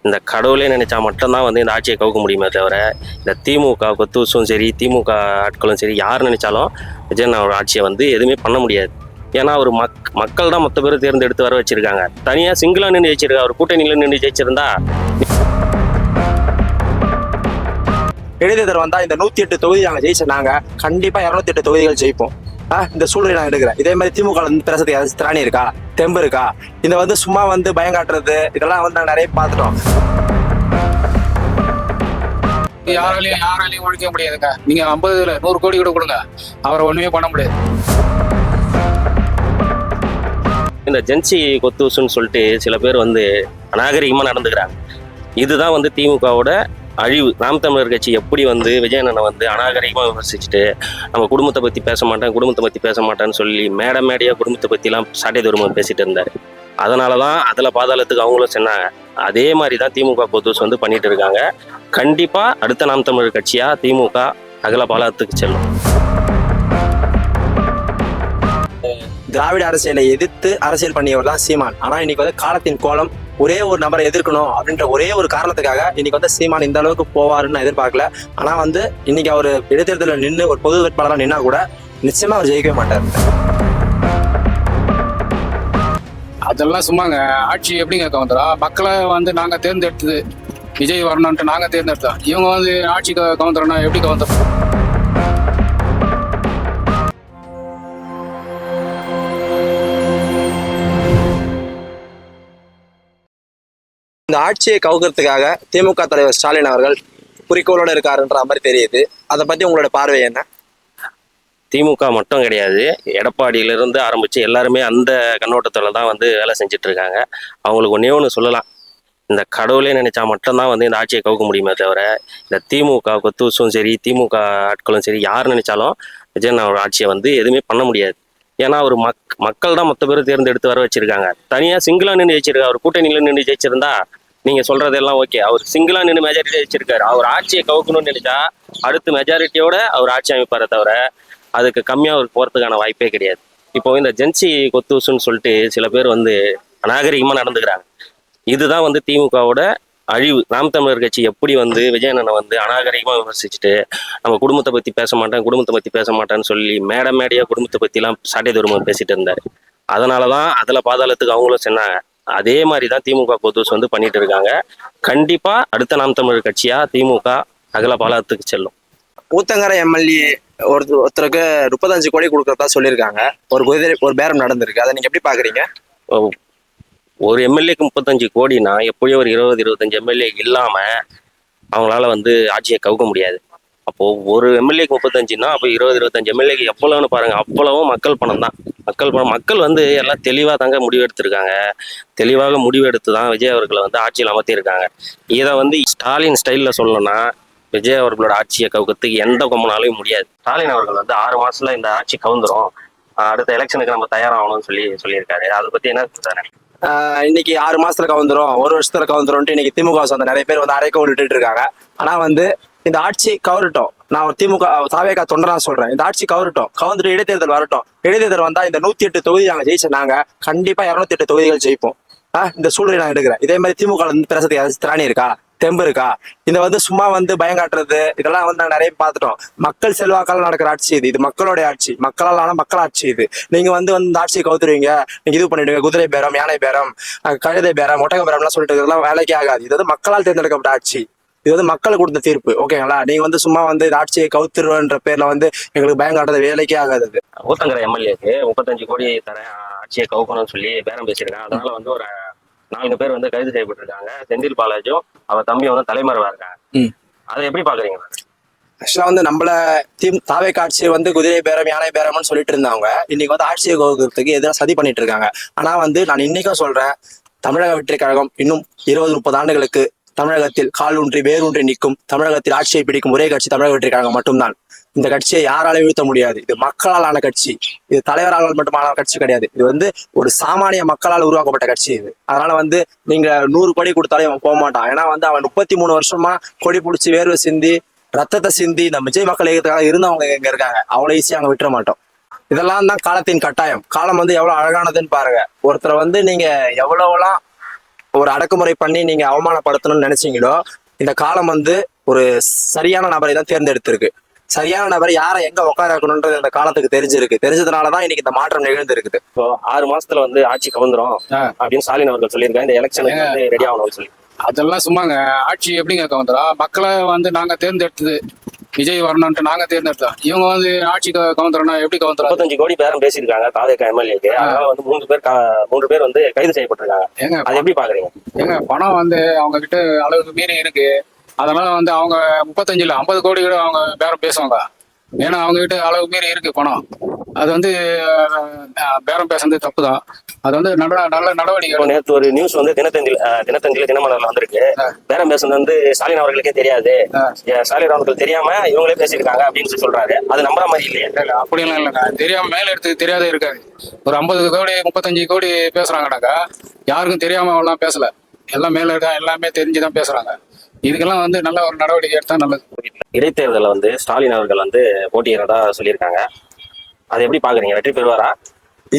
இந்த கடவுளே நினைச்சா மட்டும்தான் வந்து இந்த ஆட்சியை கவுக்க முடியுமே தவிர, இந்த திமுக கொத்தூசும் சரி, திமுக ஆட்களும் சரி, யார் நினைச்சாலும் விஜயன் அவர் ஆட்சியை வந்து எதுவுமே பண்ண முடியாது. ஏன்னா அவர் மக்கள் தான் மொத்த பேரும் தேர்ந்தெடுத்து வர வச்சிருக்காங்க. தனியாக சிங்கிளா நின்று ஜெயிச்சிருக்கா, அவர் கூட்டணியில் நின்று ஜெயிச்சிருந்தா. இடைத்தேர்தல் வந்தா இந்த 108 தொகுதி நாங்க ஜெயிச்சிருந்தாங்க, கண்டிப்பா 208 தொகுதிகள் ஜெயிப்போம். இந்த சூழ்நிலை நான் எடுக்கிறேன். இதே மாதிரி திமுக பேசுறதுக்கு ஏதாச்சும் திராணி இருக்கா, தெம்பு இருக்கா? இதை வந்து சும்மா வந்து பயம் காட்டுறது, இதெல்லாம் வந்து நான் நிறைய பார்த்துட்டோம். யாராலையும் ஒழிக்க முடியாதுங்க. நீங்க 50 100 கோடி கூட கொடுங்க, அவரை ஒண்ணுமே பண்ண முடியாது. இந்த ஜென்சி கொத்தூசுன்னு சொல்லிட்டு சில பேர் வந்து அநாகரிகமாக நடந்துக்கிறாங்க. இதுதான் வந்து திமுகவோட அழிவு. நாம் தமிழர் கட்சி எப்படி வந்து விஜயண்ணனை வந்து அநாகரிகமாக விமர்சிச்சுட்டு நம்ம குடும்பத்தை பற்றி பேச மாட்டேன்னு சொல்லி மேடையாக குடும்பத்தை பற்றிலாம் சாட்டை தூரமாக பேசிட்டு இருந்தார். அதனால தான் அதில் பாதாளத்துக்கு அவங்களும் சொன்னாங்க. அதே மாதிரி தான் திமுக கொத்தூஸ் வந்து பண்ணிட்டு இருக்காங்க. கண்டிப்பாக அடுத்த நாம் தமிழர் கட்சியாக திமுக அகல பாதாளத்துக்கு செல்லும். திராவிட அரசியலை எதிர்த்து அரசியல் பண்ணியவர் தான் சீமான். ஆனா இன்னைக்கு வந்து காலத்தின் கோலம், ஒரே ஒரு நபரை எதிர்க்கணும் அப்படின்ற ஒரே ஒரு காரணத்துக்காக இன்னைக்கு வந்து சீமான் இந்த அளவுக்கு போவாருன்னு நான் எதிர்பார்க்கல. ஆனா வந்து இன்னைக்கு அவர் இடைத்தேர்தலில் நின்று ஒரு பொது வேட்பாளராக நின்னா கூட நிச்சயமா அவர் ஜெயிக்கவே மாட்டார். அதெல்லாம் சும்மாங்க. ஆட்சி எப்படிங்க கவுந்தரா? மக்களை வந்து நாங்க தேர்ந்தெடுத்தது விஜய் வரணும்ட்டு நாங்க தேர்ந்தெடுத்தோம். இவங்க வந்து ஆட்சி கவுந்தரனா எப்படி கவுந்தரும்? இந்த ஆட்சியை கவுக்கிறதுக்காக திமுக தலைவர் ஸ்டாலின் அவர்கள் குறிக்கோளோட இருக்காருன்ற மாதிரி தெரியுது. அதை பத்தி உங்களோட பார்வை என்ன? திமுக மட்டும் கிடையாது, எடப்பாடியிலிருந்து ஆரம்பித்து எல்லாருமே அந்த கண்ணோட்டத்தில் தான் வந்து வேலை செஞ்சுட்டு இருக்காங்க. அவங்களுக்கு ஒன்றே ஒன்று சொல்லலாம், இந்த கடவுளே நினைச்சா மட்டும்தான் வந்து இந்த ஆட்சியை கவுக்க முடியுமே தவிர, இந்த திமுக கொத்தூசும் சரி, திமுக ஆட்களும் சரி, யார் நினைச்சாலும் விஜயன் அவர் ஆட்சியை வந்து எதுவுமே பண்ண முடியாது. ஏன்னா அவர் மக்கள் தான் மொத்த பேரும் தேர்ந்தெடுத்து வர வச்சிருக்காங்க. தனியாக சிங்கிளா நின்று ஜெயிச்சிருக்கா, அவர் கூட்டணியில் நின்று ஜெயிச்சிருந்தா நீங்கள் சொல்கிறதெல்லாம் ஓகே. அவர் சிங்கிளா நின்று மெஜாரிட்டி ஜெயிச்சிருக்காரு. அவர் ஆட்சியை கவுக்கணும்னு நினைச்சா அடுத்த மெஜாரிட்டியோட அவர் ஆட்சி அமைப்பாரை தவிர அதுக்கு கம்மியாக அவருக்கு போகிறதுக்கான வாய்ப்பே கிடையாது. இப்போ இந்த ஜென்சி கொத்தூசுன்னு சொல்லிட்டு சில பேர் வந்து அநாகரிகமாக நடந்துக்கிறாங்க. இதுதான் வந்து திமுகவோட அழிவு. நாம் தமிழர் கட்சி எப்படி வந்து விஜயண்ணனை வந்து அநாகரிகமாக விமர்சிச்சுட்டு நம்ம குடும்பத்தை பற்றி பேச மாட்டேன்னு சொல்லி மேடையாக குடும்பத்தை பற்றிலாம் சாட்டை தூரமாக பேசிட்டு இருந்தார். அதனால தான் அதில் பாதாளத்துக்கு அவங்களும் சொன்னாங்க. அதே மாதிரி தான் திமுக கொத்தூஸ் வந்து பண்ணிட்டு இருக்காங்க. கண்டிப்பாக அடுத்த நாம் தமிழர் கட்சியாக திமுக அகல பாதாளத்துக்கு செல்லும். ஊத்தங்கரை எம்எல்ஏ ஒருத்தருக்கு 35 கோடி கொடுக்கறதா சொல்லியிருக்காங்க. ஒரு பேரம் நடந்திருக்கு. அதை நீங்க எப்படி பாக்குறீங்க? ஒரு எம்எல்ஏக்கு 35 கோடினா எப்படியோ ஒரு 20-25 எம்எல்ஏ இல்லாமல் அவங்களால வந்து ஆட்சியை கவுக்க முடியாது. அப்போது ஒரு எம்எல்ஏக்கு 35னா அப்போ 20-25 எம்எல்ஏக்கு எவ்வளோன்னு பாருங்கள். அவ்வளவும் மக்கள் பணம் தான். மக்கள் வந்து எல்லாம் தெளிவாக தாங்க முடிவெடுத்திருக்காங்க. தெளிவாக முடிவெடுத்து தான் விஜய் அவர்களை வந்து ஆட்சியில் அமர்த்தியிருக்காங்க. இதை வந்து ஸ்டாலின் ஸ்டைலில் சொல்லணும்னா விஜய் அவர்களோட ஆட்சியை கவுக்கிறதுக்கு எந்த கொம்பனாலையும் முடியாது. ஸ்டாலின் அவர்கள் வந்து 6 மாசத்துல இந்த ஆட்சி கவுந்துரும், அடுத்த எலெக்ஷனுக்கு நம்ம தயாராகணும்னு சொல்லியிருக்காரு. அதை பற்றி என்ன சொல்றாரு? இன்னைக்கு 6 மாசத்துல கவுந்துரும், 1 வருஷத்துல கவுந்துரும் இன்னைக்கு திமுக சொந்த நிறைய பேர் வந்து அரைக்க விட்டுட்டு இருக்காங்க. ஆனா வந்து இந்த ஆட்சி கவரட்டும். நான் ஒரு திமுக தாவேகா தொண்டனா சொல்றேன், இந்த ஆட்சி கவுந்துட்டு இடைத்தேர்தல் வரட்டும். இடைத்தேர்தல் வந்தா இந்த 108 தொகுதி நாங்க ஜெயிச்சிருந்தாங்க, கண்டிப்பா 208 தொகுதிகள் ஜெயிப்போம். இந்த சூழ்நிலை நான் எடுக்கிறேன். இதே மாதிரி திமுக பேசுறதுக்கு ஏதாச்சும் திராணி இருக்கா, தெம்பு இருக்கா? இதை வந்து சும்மா வந்து பயம் காட்டுறது, இதெல்லாம் வந்து நாங்க நிறைய பார்த்துட்டோம். மக்கள் செல்வாக்கால நடக்கிற ஆட்சி இது மக்களுடைய ஆட்சி, மக்களால் ஆன மக்கள் ஆட்சி இது. நீங்க வந்து இந்த ஆட்சியை கவுத்துருவீங்க, நீங்க இது பண்ணிடுவீங்க, குதிரை பேரம், யானை பேரம், கழுதை பேரம், ஒட்டக பேரம்லாம் சொல்லிட்டு இதெல்லாம் வேலைக்கே ஆகாது. இது வந்து மக்களால் தேர்ந்தெடுக்கப்பட்ட ஆட்சி. இது வந்து மக்களுக்கு கொடுத்த தீர்ப்பு. ஓகேங்களா? நீங்க வந்து சும்மா வந்து இந்த ஆட்சியை கவுத்துருவன்ற பேர்ல வந்து எங்களுக்கு பயம் காட்டுறது வேலைக்கே ஆகாது. ஊத்தங்கரை எம்எல்ஏக்கு 35 கோடி தர ஆட்சியை கவுக்கணும்னு சொல்லி பேரம் பேசியிருக்காங்க. அதனால வந்து ஒரு 4 பேர் வந்து கைது செய்யப்பட்டிருக்காங்க. செந்தில் பாலாஜும் அவர் தம்பி வந்து தலைமறைவா இருக்காங்க. அதை எப்படி பாக்குறீங்க? ஆக்சுவலா வந்து நம்மள தாவே காட்சி வந்து குதிரை பேரம், யானை பேரம்னு சொல்லிட்டு இருந்தாங்க. இன்னைக்கு வந்து ஆட்சியை கவுக்கிறதுக்கு எதிராக சதி பண்ணிட்டு இருக்காங்க. ஆனா வந்து நான் இன்னைக்கும் சொல்றேன், தமிழக வெற்றி கழகம் இன்னும் 20-30 ஆண்டுகளுக்கு தமிழகத்தில் காலூன்றி வேரூன்றி நிற்கும். தமிழகத்தில் ஆட்சியை பிடிக்கும் ஒரே கட்சி தமிழக வெற்றி கழகம் மட்டும்தான். இந்த கட்சியை யாராலையும் வீழ்த்த முடியாது. இது மக்களால் ஆன கட்சி. இது தலைவரால் மட்டுமான கட்சி கிடையாது. இது வந்து ஒரு சாமானிய மக்களால் உருவாக்கப்பட்ட கட்சி இது. அதனால வந்து நீங்க 100 கோடி கொடுத்தாலும் அவன் போக மாட்டான். ஏன்னா வந்து அவன் 33 வருஷமா கொடி பிடிச்சி வேர்வை சிந்தி ரத்தத்தை சிந்தி நம்ம விஜய் மக்கள் இயக்கத்துக்காக இருந்தவங்க எங்க இருக்காங்க. அவ்வளவு ஈஸியா அங்க விட்டுற மாட்டோம். இதெல்லாம் தான் காலத்தின் கட்டாயம். காலம் வந்து எவ்வளவு அழகானதுன்னு பாருங்க. ஒருத்தரை வந்து நீங்க எவ்வளவுலாம் ஒரு அடக்குமுறை பண்ணி நீங்க அவமானப்படுத்தணும்னு நினைச்சீங்களோ இந்த காலம் வந்து ஒரு சரியான நபரை தான் தேர்ந்தெடுத்திருக்கு. சரியான நபர் யாரை எங்க உட்கார வைக்கணும்ன்றது இந்த காலத்துக்கு தெரிஞ்சதுனாலதான் இன்னைக்கு இந்த மாற்றம் நிகழ்ந்து இருக்குது. இப்போ 6 மாசத்துல வந்து ஆட்சி கவுந்துரும் அப்படின்னு ஸ்டாலின் அவர்கள் சொல்லியிருக்காங்க. இந்த எலெக்ஷனுக்கு வந்து ரெடி ஆகணும்னு சொல்லி. அதெல்லாம் சும்மாங்க. ஆட்சி எப்படிங்க கவுந்துரும்? மக்களை வந்து நாங்க தேர்ந்தெடுத்தது விஜய் வரணும்ட்டு நாங்க தேர்ந்தெடுத்தோம். இவங்க வந்து ஆட்சி கவுந்துறோம்னா எப்படி கவுந்துரும்? 35 கோடி பேரம் பேசியிருக்காங்க தாவேகா எம்எல்ஏக்கு. அதனால வந்து 3 பேர் வந்து கைது செய்யப்பட்டிருக்காங்க. ஏங்க அது எப்படி பாக்குறீங்க? ஏங்க பணம் வந்து அவங்க கிட்ட அளவுக்கு மீறி இருக்கு. அதனால வந்து அவங்க 35 இல்ல 50 கோடி கூட அவங்க பேரம் பேசுவாங்க. ஏன்னா அவங்க கிட்ட அளவு மீறி இருக்கு பணம். அது வந்து பேரம் பேசுறது தப்பு தான். அது வந்து நல்ல நடவடிக்கை. நேற்று ஒரு நியூஸ் வந்து தினத்தந்தியில தினமலர்ல வந்திருக்கு. பேரம் பேசுறது வந்து ஸ்டாலின் அவர்களுக்கே தெரியாது, ஸ்டாலின் அவர்கள் தெரியாம இவங்களே பேசியிருக்காங்க அப்படின்னு சொல்றாரு. அது நம்புற மாதிரி இல்லையா? அப்படியெல்லாம் இல்லைங்க. தெரியாம மேல எடுத்து தெரியாத இருக்காது. ஒரு 50 கோடி 35 கோடி பேசுறாங்கனாக்கா யாருக்கும் தெரியாம எல்லாம் பேசல. எல்லாம் மேல இருக்கா எல்லாமே தெரிஞ்சுதான் பேசுறாங்க. இதுக்கெல்லாம் வந்து நல்ல ஒரு நடவடிக்கை எடுத்தா நல்லது. இடைத்தேர்தலில் வந்து ஸ்டாலின் அவர்கள் வந்து போட்டியிடறதா சொல்லியிருக்காங்க. அதை எப்படி பாக்குறீங்க? வெற்றி பெறுவாரா?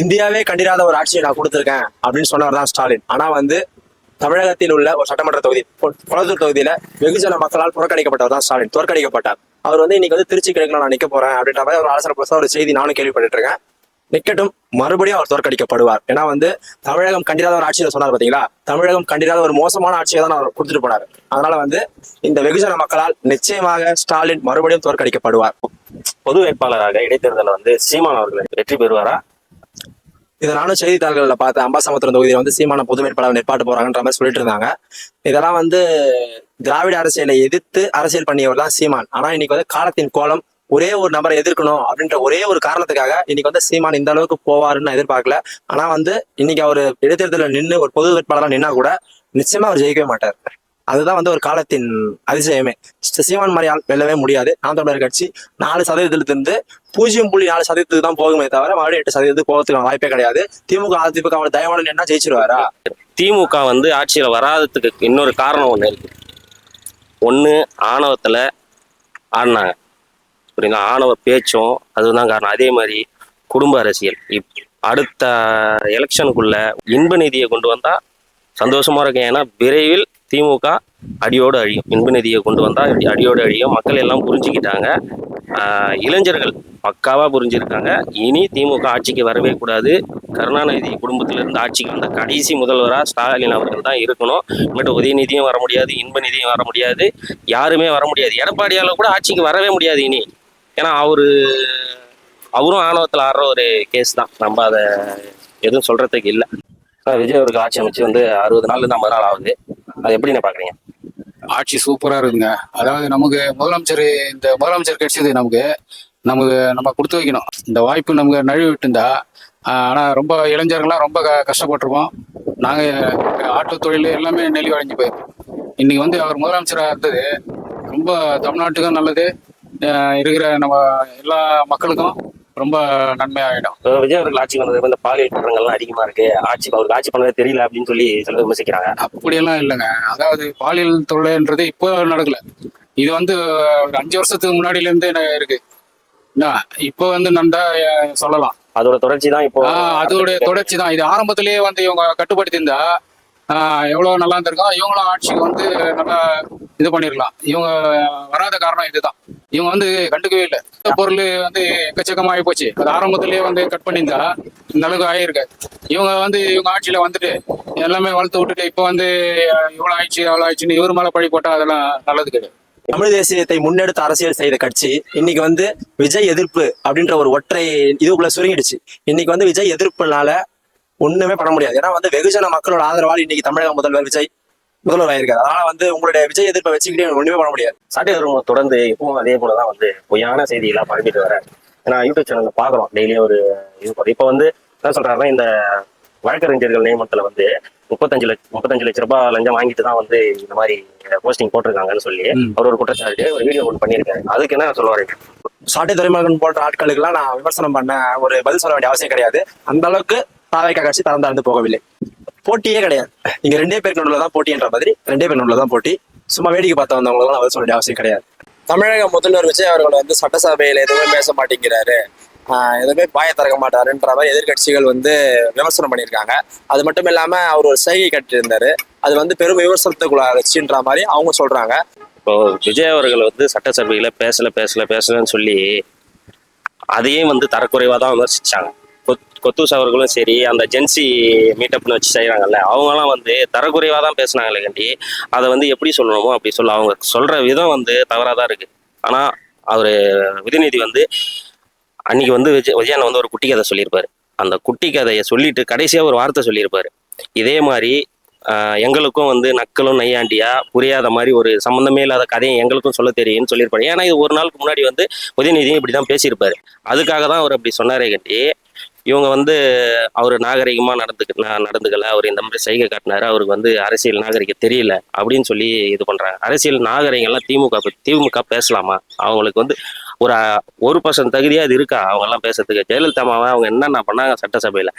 இந்தியாவே கண்டிராத ஒரு ஆட்சியை நான் கொடுத்திருக்கேன் அப்படின்னு சொன்னவர் தான் ஸ்டாலின். ஆனா வந்து தமிழகத்தில் உள்ள ஒரு சட்டமன்ற தொகுதி கொளத்தூர் தொகுதியில வெகுஜன மக்களால் புறக்கணிக்கப்பட்டவர் தான் ஸ்டாலின். தோற்கடிக்கப்பட்டார். அவர் வந்து இன்னைக்கு வந்து திருச்சி கிழக்குல நான் நிக்க போறேன் அப்படின்ற மாதிரி ஒரு அவசர புதுசா ஒரு செய்தி நானும் கேள்விப்பட்டு இருக்கேன். நிக்கட்டும், மறுபடியும் அவர் தோற்கடிக்கப்படுவார். ஏன்னா வந்து தமிழகம் கண்டிராத ஒரு ஆட்சியை சொன்னார் பாத்தீங்களா, தமிழகம் கண்டிராத ஒரு மோசமான ஆட்சியை தான் அவர் கொடுத்துட்டு போனார். அதனால வந்து இந்த வெகுஜன மக்களால் நிச்சயமாக ஸ்டாலின் மறுபடியும் தோற்கடிக்கப்படுவார். பொது வேட்பாளராக இடைத்தேர்தலில் வந்து சீமான் அவர்கள் வெற்றி பெறுவாரா? இதை நானும் செய்தித்தாள்களில் பார்த்தேன். அம்பாசமுத்திரம் தொகுதியில் வந்து சீமான பொது வேட்பாளர் நிற்பாட்டு போறாங்கன்ற மாதிரி சொல்லிட்டு இருந்தாங்க. இதெல்லாம் வந்து திராவிட அரசியலை எதிர்த்து அரசியல் பண்ணியவர் தான் சீமான். ஆனா இன்னைக்கு வந்து காலத்தின் கோலம் ஒரே ஒரு நபரை எதிர்க்கணும் அப்படின்ற ஒரே ஒரு காரணத்துக்காக இன்னைக்கு வந்து சீமான் இந்த அளவுக்கு போவாருன்னு நான் எதிர்பார்க்கல. ஆனா வந்து இன்னைக்கு அவர் இடைத்தேர்தலில் நின்று ஒரு பொது வேட்பாளராக நின்னா கூட நிச்சயமா அவர் ஜெயிக்கவே மாட்டார். அதுதான் வந்து ஒரு காலத்தின் அதிசயமே. சீமான் மாதிரி ஆள் வெல்லவே முடியாது. நாம் தமிழர் கட்சி 4% 0.4% தான் போகுமே தவிர மறுபடியும் 8% போகிறதுக்கு வாய்ப்பே கிடையாது. திமுக அதிமுக அவர் தயவாளன் என்ன ஜெயிச்சிருவாரா? திமுக வந்து ஆட்சியில வராததுக்கு இன்னொரு காரணம் ஒண்ணு இருக்கு. ஒண்ணு ஆணவத்துல ஆடினாங்க. புரியுங்களா? ஆணவ பேச்சும் அதுதான் காரணம். அதே மாதிரி குடும்ப அரசியல். அடுத்த எலெக்ஷனுக்குள்ள இன்ப நிதியை கொண்டு வந்தா சந்தோஷமா இருக்கும். ஏன்னா விரைவில் திமுக அடியோடு அழியும். இன்ப நிதியை கொண்டு வந்தா அடியோடு அழியும். மக்கள் எல்லாம் புரிஞ்சுக்கிட்டாங்க. இளைஞர்கள் பக்காவா புரிஞ்சிருக்காங்க. இனி திமுக ஆட்சிக்கு வரவே கூடாது. கருணாநிதி குடும்பத்திலிருந்து ஆட்சிக்கு வந்த கடைசி முதல்வராக ஸ்டாலின் அவர்கள் தான் இருக்கணும். மட்டும் உதயநிதியும் வர முடியாது, இன்ப நிதியும் வர முடியாது, யாருமே வர முடியாது. எடப்பாடியால கூட ஆட்சிக்கு வரவே முடியாது இனி. ஏன்னா அவரும் ஆணவத்தில் ஆடுற ஒரு கேஸ் தான். நம்ம அதை எதுவும் சொல்றதுக்கு இல்லை. விஜய் அவர்கள் ஆட்சி அமைச்சு வந்து 60 நாள் 50 நாள் ஆகுது. அது எப்படி நான் பாக்குறீங்க? ஆட்சி சூப்பரா இருக்குங்க. அதாவது நமக்கு இந்த முதலமைச்சர் கிடைச்சது நம்ம கொடுத்து வைக்கணும். இந்த வாய்ப்பு நமக்கு நழுவி விட்டுருந்தா. ஆனா ரொம்ப இளைஞர்கள்லாம் ரொம்ப கஷ்டப்பட்டிருக்கோம். நாங்க ஆட்டோ தொழில் எல்லாமே நெளிவடைஞ்சு போயிருக்கோம். இன்னைக்கு வந்து அவர் முதலமைச்சராக இருந்தது ரொம்ப தமிழ்நாட்டுக்கும் நல்லது. இருக்கிற நம்ம எல்லா மக்களுக்கும் ரொம்ப நன்மையாயிடும். விஜய் அவர்கள் ஆட்சி வந்தது இந்த பாலியல் குற்றங்கள்லாம் அதிகமா இருக்கு. அவருக்கு ஆட்சி பண்ணவே தெரியல அப்படின்னு சொல்லி சிலர் விமர்சிக்கிறாங்க. அப்படியெல்லாம் இல்லைங்க. அதாவது பாலியல் தொல்லைன்றது இப்போ நடக்கல. இது வந்து ஒரு 5 வருஷத்துக்கு முன்னாடியில இருந்தே இருக்கு. இப்போ வந்து நடந்தா சொல்லலாம். அதோட தொடர்ச்சி தான் இப்போ. அதோட தொடர்ச்சி தான் இது. ஆரம்பத்திலேயே வந்து இவங்க கட்டுப்படுத்தி இருந்தா எவ்வளவு நல்லா இருந்திருக்கும். இவங்களும் ஆட்சிக்கு வந்து நல்லா இது பண்ணிருக்கலாம். இவங்க வராத காரணம் இதுதான். இவங்க வந்து கண்டுக்கவே இல்லை. பொருள் வந்து எக்கச்சக்கமாகி போச்சு. அது ஆரம்பத்திலேயே வந்து கட் பண்ணியிருந்தா இந்த அளவுக்கு ஆகியிருக்காது. இவங்க ஆட்சியில வந்துட்டு எல்லாமே வளர்த்து விட்டுட்டு இப்போ வந்து இவ்வளவு ஆயிடுச்சு அவ்வளவு ஆயிடுச்சுன்னு இவர் மேல பழி போட்டா அதெல்லாம் நல்லது கிடையாது. தமிழ் தேசியத்தை முன்னெடுத்து அரசியல் செய்த கட்சி இன்னைக்கு வந்து விஜய் எதிர்ப்பு அப்படின்ற ஒரு ஒற்றை இதுக்குள்ள சுருங்கிடுச்சு. இன்னைக்கு வந்து விஜய் எதிர்ப்புனால ஒண்ணுமே பண்ண முடியாது. ஏன்னா வந்து வெகுஜன மக்களோட ஆதரவால் இன்னைக்கு தமிழக முதல்வர் விஜய் முதல்வர் ஆயிருக்காரு. அதனால வந்து உங்களுடைய விஜய் எதிர்ப்பை வச்சுக்கிட்டே ஒண்ணுமே பண்ண முடியாது. சாட்டை தர்மம் தொடர்ந்து இப்பவும் அதே போலதான் வந்து பொய்யான செய்தியெல்லாம் பரப்பிட்டு வர. ஏன்னா யூடியூப் சேனல்ல பாக்குறோம் டெய்லியும் ஒரு இது. இப்ப வந்து என்ன சொல்றாருன்னா, இந்த வழக்கறிஞர்கள் நியமனத்துல வந்து 35 லட்சம் ரூபாய் லஞ்சம் வாங்கிட்டு தான் வந்து இந்த மாதிரி போஸ்டிங் போட்டிருக்காங்கன்னு சொல்லி அவர் ஒரு குற்றச்சாட்டு ஒரு வீடியோ ஒன்று பண்ணியிருக்காரு. அதுக்கு என்ன சொல்ல வரீங்க? சாட்டை துறைமுருகன் போன்ற ஆட்களுக்கு எல்லாம் நான் விமர்சனம் பண்ண ஒரு பதில் சொல்ல வேண்டிய அவசியம் கிடையாது. அந்த அளவுக்கு தாவேகா கட்சி தரந்து போகவில்லை. போட்டியே கிடையாது. இங்க 2 பேருக்கு நடுவில் தான் போட்டின்ற மாதிரி 2 பேர் நடுவில் தான் போட்டி. சும்மா வேடிக்கை பார்த்து வந்தவங்களும் பதில் சொல்ல வேண்டிய அவசியம் கிடையாது. தமிழக முதல்வர் விஜய் அவர்கள் வந்து சட்டசபையில எதுவுமே பேச மாட்டேங்கிறாரு. எதுவுமே பாய திறக்க மாட்டாருன்ற மாதிரி எதிர்க்கட்சிகள் வந்து விமர்சனம் பண்ணியிருக்காங்க. அது மட்டும் இல்லாம அவர் ஒரு செய்கை கட்டியிருந்தாரு, அது வந்து பெரும் விமர்சனத்துக்குள்ளாச்சுன்ற மாதிரி அவங்க சொல்றாங்க. இப்போ விஜய் அவர்கள் வந்து சட்டசபையில பேசலன்னு சொல்லி அதையும் வந்து தரக்குறைவா தான் விமர்சிச்சாங்க. கொத்தூஸ் அவர்களும் சரி, அந்த ஜென்சி மீட்டப்னு வச்சு செய்கிறாங்கல்ல, அவங்கலாம் வந்து தரக்குறைவா தான் பேசுனாங்களே கண்டி, அதை வந்து எப்படி சொல்லணுமோ அப்படி சொல்ல, அவங்க சொல்ற விதம் வந்து தவறாக தான் இருக்கு. ஆனால் அவர் உதயநிதி வந்து அன்னைக்கு வந்து விஜயன் வந்து ஒரு குட்டி கதை சொல்லியிருப்பாரு. அந்த குட்டி கதையை சொல்லிட்டு கடைசியாக ஒரு வார்த்தை சொல்லியிருப்பாரு. இதே மாதிரி எங்களுக்கும் வந்து நக்கலும் நையாண்டியா புரியாத மாதிரி ஒரு சம்மந்தமே இல்லாத கதையை எங்களுக்கும் சொல்ல தெரியும்னு சொல்லியிருப்பாரு. ஏன்னா இது ஒரு நாளுக்கு முன்னாடி வந்து உதயநிதியும் இப்படி தான் பேசியிருப்பாரு. அதுக்காக தான் அவர் அப்படி சொன்னாரே கட்டி, இவங்க வந்து அவர் நாகரிகமாக நடந்துக்கல, அவர் இந்த மாதிரி செய்கை காட்டினாரு, அவருக்கு வந்து அரசியல் நாகரிகம் தெரியல அப்படின்னு சொல்லி இது பண்ணுறாங்க. அரசியல் நாகரிகம்லாம் திமுக பேசலாமா? அவங்களுக்கு வந்து ஒரு 1% தகுதியாக அது இருக்கா அவங்கெல்லாம் பேசுறதுக்கு? ஜெயலலிதா அம்மாவை அவங்க என்னென்ன பண்ணாங்க சட்டசபையில்,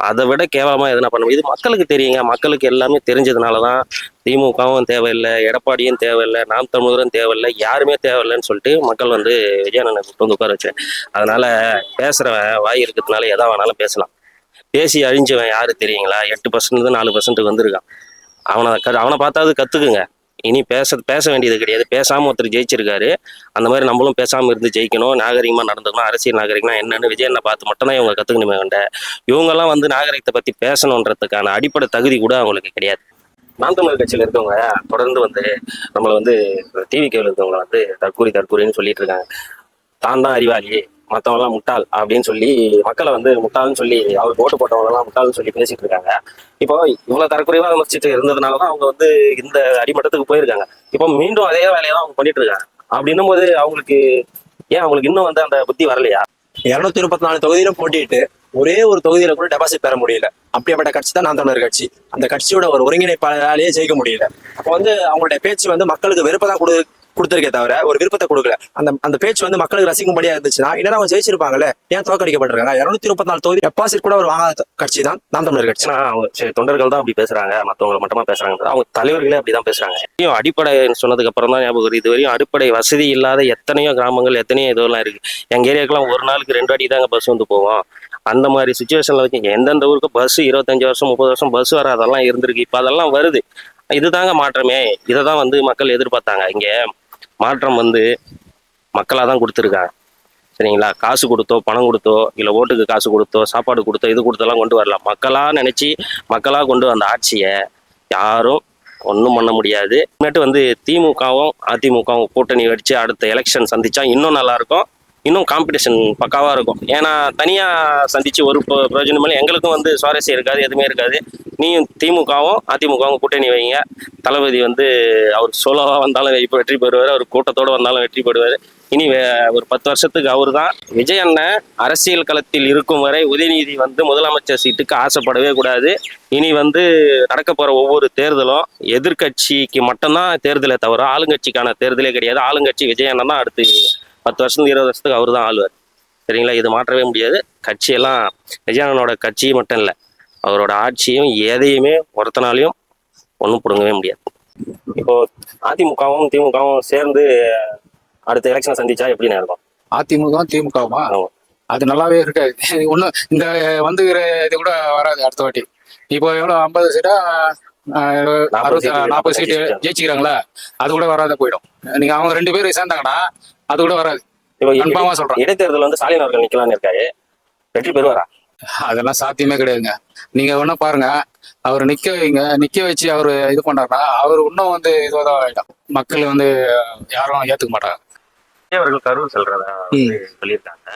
அதை விட கேவலமாக எதுனா பண்ண முடியும்? இது மக்களுக்கு தெரியுங்க. மக்களுக்கு எல்லாமே தெரிஞ்சதுனால தான் திமுகவும் தேவையில்லை, எடப்பாடியும் தேவையில்லை, நாம் தமிழரும் தேவையில்லை, யாருமே தேவையில்லைன்னு சொல்லிட்டு மக்கள் வந்து விஜயானனை கூட்டு வந்து உட்கார வச்சேன். அதனால பேசுகிறவன் வாய் இருக்கிறதுனால எதா வேணாலும் பேசலாம். பேசி அழிஞ்சவன் யாரு தெரியுங்களா? 8% 4% வந்திருக்கான். அவனை பார்த்தாவது கத்துக்குங்க. இனி பேச வேண்டியது கிடையாது. பேசாம ஒருத்தர் ஜெயிச்சிருக்காரு. அந்த மாதிரி நம்மளும் பேசாம இருந்து ஜெயிக்கணும், நாகரிகமா நடந்துக்கணும். அரசியல் நாகரிகம்னா என்னன்னு விஜயனை பார்த்து மட்டும்தான் இவங்க கத்துக்கணுமே கண்ட, இவங்கெல்லாம் வந்து நாகரிகத்தை பத்தி பேசணுன்றதுக்கான அடிப்படை தகுதி கூட அவங்களுக்கு கிடையாது. நாம் தமிழர் கட்சியில இருக்கவங்க தொடர்ந்து வந்து நம்மளை வந்து டிவிகேல இருக்கவங்களை வந்து தற்கூரின்னு சொல்லிட்டு இருக்காங்க. தான் தான் அறிவாளி, மற்றவங்கலாம் முட்டாள் அப்படின்னு சொல்லி மக்களை வந்து முட்டாள்னு சொல்லி, அவருக்கு ஓட்டு போட்டவங்கலாம் முட்டாள்னு சொல்லி பேசிட்டு இருக்காங்க. இப்போ இவ்வளவு தரக்குறைவா விமர்சிச்சுட்டு இருந்ததுனாலதான் அவங்க வந்து இந்த அடிமட்டத்துக்கு போயிருக்காங்க. இப்போ மீண்டும் அதே வேலையை தான் அவங்க பண்ணிட்டு இருக்காங்க. அப்படின்னும் போது அவங்களுக்கு இன்னும் வந்து அந்த புத்தி வரலையா? 224 தொகுதியிலும் போட்டிட்டு ஒரே ஒரு தொகுதியில கூட டெபாசிட் பெற முடியல. அப்படிப்பட்ட கட்சி தான் நாம் தமிழர் கட்சி. அந்த கட்சியோட ஒரு ஒருங்கிணைப்பாளராலேயே ஜெயிக்க முடியல. அப்போ வந்து அவங்களுடைய பேச்சு வந்து மக்களுக்கு வெறுப்பை தான் கொடுத்துருக்கே தவிர ஒரு விருப்பத்தை கொடுக்கல. அந்த பேச்சு வந்து மக்களுக்கு ரசிக்கும்படியா இருந்துச்சுன்னா இன்னும் அவங்க ஜெயிச்சிருப்பாங்கல்ல. ஏன் தோற்கடிக்கப்பட்டிருக்காங்க? 234 தொகுதி டெபாசிட் கூட ஒரு வாங்காத கட்சி தான் நாம் தமிழர் கட்சி. சரி, தொண்டர்கள் தான் அப்படி பேசுறாங்க, மற்றவங்களை மட்டுமா பேசுறாங்க? அவங்க தலைவர்களே அப்படிதான் பேசுறாங்க. அடிப்படை சொன்னதுக்கு அப்புறம் தான் ஞாபகம் வருது, இது வரையும் அடிப்படை வசதி இல்லாத எத்தனையோ கிராமங்கள், எத்தனையோ இதெல்லாம் இருக்கு. எங்க ஏரியாக்கெல்லாம் ஒரு நாளுக்கு 2 அடி தாங்க பஸ் வந்து போவோம். அந்த மாதிரி சுச்சுவேஷன்ல வச்சு எந்தெந்த ஊருக்கு பஸ் 25 வருஷம் 30 வருஷம் பஸ் வராதெல்லாம் இருந்திருக்கு. இப்ப அதெல்லாம் வருது. இதுதாங்க மாற்றமே. இதை தான் வந்து மக்கள் எதிர்பார்த்தாங்க. இங்க மாற்றம் வந்து மக்களாக தான் கொடுத்துருக்காங்க. சரிங்களா? காசு கொடுத்தோ, பணம் கொடுத்தோ, இல்லை ஓட்டுக்கு காசு கொடுத்தோ, சாப்பாடு கொடுத்தோ, இது கொடுத்தெல்லாம் கொண்டு வரலாம். மக்களாக நினச்சி மக்களாக கொண்டு வந்த ஆட்சியை யாரும் ஒன்றும் பண்ண முடியாது. இனிமேட்டு வந்து திமுகவும் அதிமுகவும் கூட்டணி வச்சு அடுத்த எலெக்ஷன் சந்திச்சா இன்னும் நல்லா இருக்கும். இன்னும் காம்படிஷன் பக்காவாக இருக்கும். ஏன்னா தனியாக சந்திச்சு ஒரு பிரயோஜனம் இல்லை. எங்களுக்கும் வந்து சுவாரஸ்யம் இருக்காது, எதுவுமே இருக்காது. நீயும் திமுகவும் அதிமுகவும் கூட்டணி வைங்க. தளபதி வந்து அவர் சோலோவாக வந்தாலும் இப்போ வெற்றி பெறுவார், அவர் கூட்டத்தோடு வந்தாலும் வெற்றி பெறுவார். இனி ஒரு 10 வருஷத்துக்கு அவர் தான். விஜய் அண்ணன் அரசியல் களத்தில் இருக்கும் வரை உதயநிதி வந்து முதலமைச்சர் சீட்டுக்கு ஆசைப்படவே கூடாது. இனி வந்து நடக்க போகிற ஒவ்வொரு தேர்தலும் எதிர்கட்சிக்கு மட்டும்தான் தேர்தலே தவிர ஆளுங்கட்சிக்கான தேர்தலே கிடையாது. ஆளுங்கட்சி விஜய் அண்ணன் தான் அடுத்து 10 வருஷத்துக்கு 20 வருஷத்துக்கு அவர் தான் ஆளுவார். சரிங்களா? இது மாற்றவே முடியாது. கட்சியெல்லாம் விஜயண்ணனோட கட்சி மட்டும் இல்லை, அவரோட ஆட்சியும் எதையுமே ஒருத்தனாலையும் ஒன்றும் பிடுங்கவே முடியாது. இப்போ அதிமுகவும் திமுகவும் சேர்ந்து அடுத்த எலெக்ஷன் சந்திச்சா எப்படி இருக்கும்? அதிமுகவும் திமுகவுமா? அது நல்லாவே இருக்காது. ஒன்றும் இந்த வந்துகிற இது கூட வராது அடுத்த வாட்டி. இப்போ எவ்வளோ 50 சீட்டா 40 சீட்டு ஜெயிச்சுக்கிறாங்களா? அது கூட வராத போயிடும். நீங்க அவங்க 2 பேரும் சேர்ந்தாங்கன்னா அது கூட வராது. கன்ஃபார்மா சொல்றேன். இடைத்தேர்தல் வந்து ஸ்டாலின் அவர்கள் நிக்கலாம்னு இருக்காரு, வெற்றி பெறுவாரா? அதெல்லாம் சாத்தியமே கிடையாதுங்க. நீங்க வேணா பாருங்க, அவர் நிக்க வச்சு அவர் இது பண்ணாருன்னா அவர் இன்னும் வந்து இதுவாதான் ஆயிடும். மக்கள் வந்து யாரும் ஏத்துக்க மாட்டாங்க. அவர்கள் கரூர் செல்றதா சொல்லியிருக்காங்க.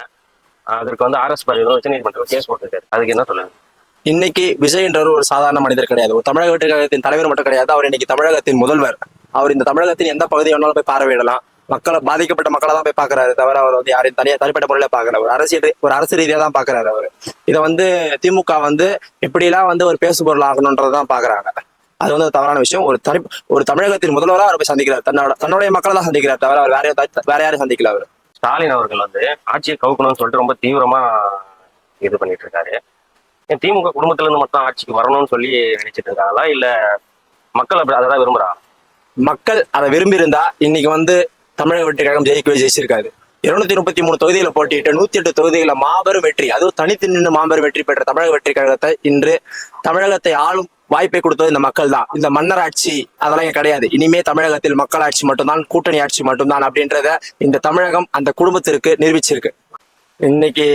அதற்கு வந்து RS பாரதியோட உச்சநீதிமன்றம் கேஸ் போட்டிருக்காரு. அதுக்கு என்ன சொல்லுங்க? இன்னைக்கு விஜய் என்றவர் ஒரு சாதாரண மனிதர் கிடையாது. ஒரு தமிழக வெற்றி கழகத்தின் தலைவர் மட்டும் கிடையாது. அவர் இன்னைக்கு தமிழகத்தின் முதல்வர். அவர் இந்த தமிழகத்தின் எந்த பகுதி வேணாலும் போய் பார்வையிடலாம். மக்களை பாதிக்கப்பட்ட மக்களை தான் போய் பாக்குறாரு தவிர அவர் வந்து யாரையும் தனிப்பட்ட முறையில பாக்குறாரு. ஒரு அரசு ரீதியா தான் பாக்குறாரு அவரு. இதை வந்து திமுக வந்து எப்படிலாம் வந்து ஒரு பேசுபொருள் ஆகணும்ன்றதான் பாக்குறாங்க. அது வந்து தவறான விஷயம். ஒரு தமிழகத்தின் முதல்வராக அவர் போய் சந்திக்கிறார். தன்னுடைய மக்களை தான் சந்திக்கிறார் தவிர அவர் வேற யாரையும் சந்திக்கல. அவர் ஸ்டாலின் அவர்கள் வந்து ஆட்சியை கவுக்கணும்னு சொல்லிட்டு ரொம்ப தீவிரமா இது பண்ணிட்டு இருக்காரு. திமுக குடும்பத்துல இருந்து மட்டும் ஆட்சிக்கு வரணும்னு சொல்லி நினைச்சிட்டு இருக்காங்களா, இல்ல மக்கள் அப்படி அதான் விரும்புறாங்க? மக்கள் அதை விரும்பி இருந்தா இன்னைக்கு வந்து தமிழக வெற்றி கழகம் ஜெயிச்சிருக்காரு. 233 தொகுதிகளை போட்டியிட்டு 108 தொகுதிகளை மாபெரும் வெற்றி, அதுவும் தனித்து நின்று மாபெரும் வெற்றி பெற்ற தமிழக வெற்றி கழகத்தை இன்று தமிழகத்தை ஆளும் வாய்ப்பை கொடுத்தது இந்த மக்கள் தான். இந்த மன்னர் ஆட்சி அதெல்லாம் இங்க கிடையாது. இனிமே தமிழகத்தில் மக்களாட்சி மட்டும்தான், கூட்டணி ஆட்சி மட்டும்தான் அப்படின்றத இந்த தமிழகம் அந்த குடும்பத்திற்கு நிரூபிச்சிருக்கு. இன்னைக்கு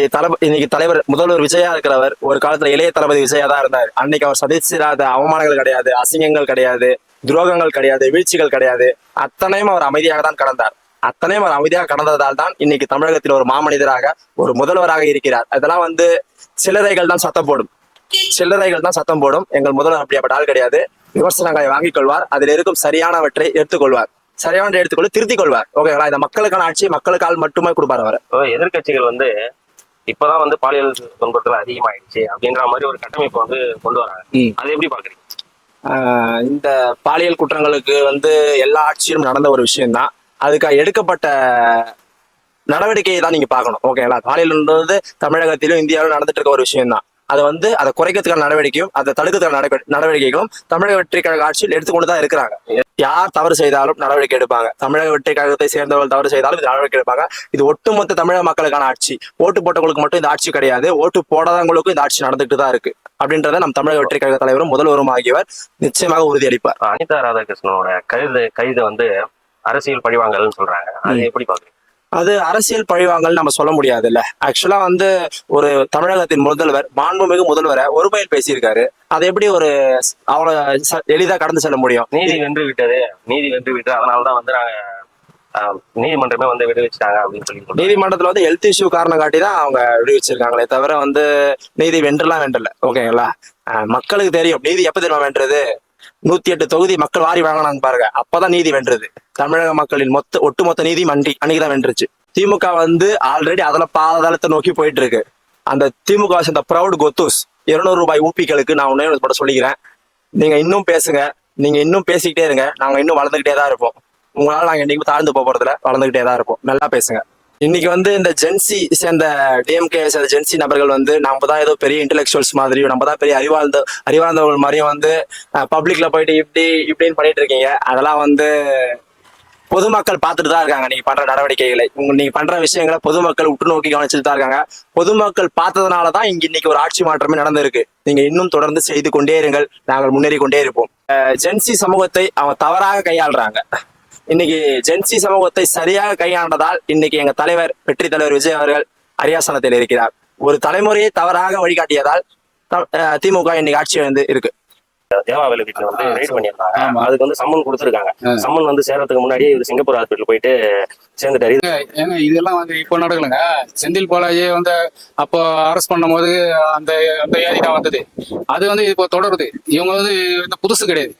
தலைவர் முதல்வர் விஜயா இருக்கிறவர் ஒரு காலத்துல இளைய தளபதி விஜயா தான் இருந்தார். அன்னைக்கு அவர் சதிச்சிராத அவமானங்கள் கிடையாது, அசிங்கங்கள் கிடையாது, துரோகங்கள் கிடையாது, வீழ்ச்சிகள் கிடையாது. அத்தனையும் அவர் அமைதியாக தான் கடந்தார். அத்தனையும் அவர் அமைதியாக கடந்ததால் தான் இன்னைக்கு தமிழகத்தில் ஒரு மாமனிதராக ஒரு முதல்வராக இருக்கிறார். அதெல்லாம் சில்லறைகள் தான் சத்தம் போடும், சில்லறைகள் தான் சத்தம் போடும். எங்கள் முதல்வர் அப்படிப்பட்ட ஆள் கிடையாது. விமர்சனங்களை வாங்கிக் கொள்வார், அதில் இருக்கும் சரியானவற்றை எடுத்துக்கொள்வார், சரியானவற்றை எடுத்துக்கொண்டு திருத்திக் கொள்வார். ஓகேங்களா? இந்த மக்களுக்கான ஆட்சி மக்களுக்கால் மட்டுமே கொடுப்பார் அவர். எதிர்கட்சிகள் இப்பதான் பாலியல் துன்புறுத்தல் அதிகமாயிடுச்சு அப்படின்ற மாதிரி ஒரு கட்டமைப்பு கொண்டு வராங்க. அது எப்படி பாக்குறீங்க? இந்த பாலியல் குற்றங்களுக்கு எல்லா ஆட்சியிலும் நடந்த ஒரு விஷயம்தான். அதுக்காக எடுக்கப்பட்ட நடவடிக்கையை தான் நீங்க பார்க்கணும். ஓகேங்களா? பாலியல்ன்றது தமிழகத்திலும் இந்தியாவிலும் நடந்துட்டு இருக்க ஒரு விஷயம் தான். அதை குறைக்கிறதுக்கான நடவடிக்கையும் அதை தடுக்கிறதுக்கான நடவடிக்கைகளும் தமிழக வெற்றி கழக ஆட்சியில் எடுத்துக்கொண்டு தான் இருக்கிறாங்க. யார் தவறு செய்தாலும் நடவடிக்கை எடுப்பாங்க. தமிழக வெற்றி கழகத்தை சேர்ந்தவர்கள் தவறு செய்தாலும் இது நடவடிக்கை எடுப்பாங்க. இது ஒட்டுமொத்த தமிழக மக்களுக்கான ஆட்சி. ஓட்டு போட்டவங்களுக்கு மட்டும் இந்த ஆட்சி கிடையாது, ஓட்டு போடாதவங்களுக்கும் இந்த ஆட்சி நடந்துட்டு தான் இருக்கு அப்படின்றத நம் தமிழக வெற்றி கழக தலைவரும் முதல்வரும் ஆகியவர் நிச்சயமாக உறுதியளிப்பார். அனிதா ராதாகிருஷ்ணனோட கைது அரசியல் பழிவாங்கல்னு சொல்றாங்க. அது எப்படி பாக்குறீங்க? அது அரசியல் பழிவாங்கல் நம்ம சொல்ல முடியாது இல்ல. ஆக்சுவலா ஒரு தமிழகத்தின் முதல்வர், மாண்புமிகு முதல்வரை ஒருமையில் பேசியிருக்காரு. அதை எப்படி அவ்வளவு எளிதா கடந்து செல்ல முடியும்? நீதி வென்று விட்டது, அதனாலதான் நாங்க நீதிமன்றமே விடுவிச்சிட்டாங்க அப்படின்னு சொல்லி நீதிமன்றத்துல ஹெல்த் இஷ்யூ காரணம் காட்டி தான் அவங்க விடுவிச்சிருக்காங்களே தவிர நீதி வென்றல. ஓகேங்களா? மக்களுக்கு தெரியும் நீதி எப்ப தெரியுமா வென்றது. 108 தொகுதி மக்கள் வாரி வாங்கினாங்க பாருங்க, அப்பதான் நீதி வென்றது. தமிழக மக்களின் ஒட்டுமொத்த நீதி அன்னைக்குதான் வென்றுச்சு. திமுக ஆல்ரெடி பாதாளத்தை நோக்கி போயிட்டு இருக்கு. அந்த திமுக அந்த ப்ரௌட் கொத்தூஸ் 200 ரூபாய் ஊப்பிகளுக்கு நான் ஒன்னே மட்டும் சொல்லிக்கிறேன். நீங்க இன்னும் பேசுங்க, நீங்க இன்னும் பேசிக்கிட்டே இருங்க, நாங்க இன்னும் வளர்ந்துகிட்டே தான் இருப்போம். உங்களால நாங்க என்னைக்கும் தாழ்ந்து போறதுல வளர்ந்துகிட்டே தான் இருப்போம். நல்லா பேசுங்க. இன்னைக்கு இந்த ஜென்சி சேர்ந்த டிஎம்கே சேர்ந்த ஜென்சி நபர்கள் நம்ம தான் ஏதோ பெரிய இன்டெலெக்சுவல்ஸ் மாதிரியும் நம்ம தான் பெரிய அறிவார்ந்தவர்கள் மாதிரியும் பப்ளிக்ல போயிட்டு இப்படின்னு பண்ணிட்டு இருக்கீங்க. அதெல்லாம் பொதுமக்கள் பார்த்துட்டு தான் இருக்காங்க. நீங்க பண்ற நடவடிக்கைகளை, நீங்க பண்ற விஷயங்களை பொதுமக்கள் உற்று நோக்கி கவனிச்சுட்டு தான் இருக்காங்க. பொதுமக்கள் பார்த்ததுனாலதான் இன்னைக்கு ஒரு ஆட்சி மாற்றமே நடந்திருக்கு. நீங்க இன்னும் தொடர்ந்து செய்து கொண்டே இருங்கள், நாங்கள் முன்னேறி கொண்டே இருப்போம். ஜென்சி சமூகத்தை அவங்க தவறாக கையாளுறாங்க. இன்னைக்கு ஜென்சி சமூகத்தை சரியாக கையாண்டதால் இன்னைக்கு எங்க வெற்றி தலைவர் விஜய் அவர்கள் அரியாசனத்தில் இருக்கிறார். ஒரு தலைமுறையை தவறாக வழிகாட்டியதால் திமுக இன்னைக்கு ஆட்சி இருக்கு. தேவாவேலு வீட்டுல ரைட் பண்ணியிருந்தாங்க. அதுக்கு சம்மன் கொடுத்துருக்காங்க. சம்மன் சேர்றதுக்கு முன்னாடி சிங்கப்பூர் ஹாஸ்பிட்டல் போயிட்டு சேர்ந்துட்டாரு. ஏங்க இதெல்லாம் இப்போ நடக்கலங்க. செந்தில் பாலாஜி அப்போ அரெஸ்ட் பண்ணும் போது அந்த வியாதி தான் வந்தது. அது இப்போ தொடருது. இவங்க புதுசு கிடையாது.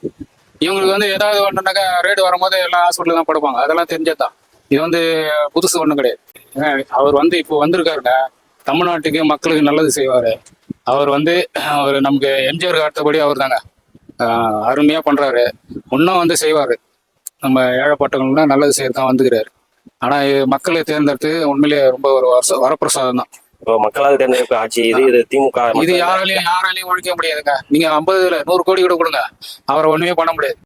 இவங்களுக்கு ஏதாவது ஒன்றுனாக்கா ரேடு வரும்போது எல்லாம் ஹாஸ்பிட்டல் தான் படுப்பாங்க. அதெல்லாம் தெரிஞ்சதான். இது புதுசு ஒன்றும் கிடையாது. அவர் இப்போ வந்திருக்காருங்க, தமிழ்நாட்டுக்கு மக்களுக்கு நல்லது செய்வாரு. அவர் அவர் நமக்கு எம்ஜிஆருக்கு அடுத்தபடி அவர் தாங்க அருமையா பண்றாரு. இன்னும் செய்வாரு. நம்ம ஏழைப்பட்டவங்களுக்கு நல்லது செய்ய தான் வந்துக்கிறாரு. ஆனா மக்களை தேர்ந்தெடுத்து உண்மையிலேயே ரொம்ப ஒரு வரப்பிரசாதம் தான். மக்களால் தேர்ந்தெடுப்பு ஆட்சி இது திமுக. இது யாராலையும் ஒழிக்க முடியாதுங்க. நீங்க 50 100 கோடி கூட கொடுங்க, அவரை ஒண்ணுமே பண்ண முடியாது.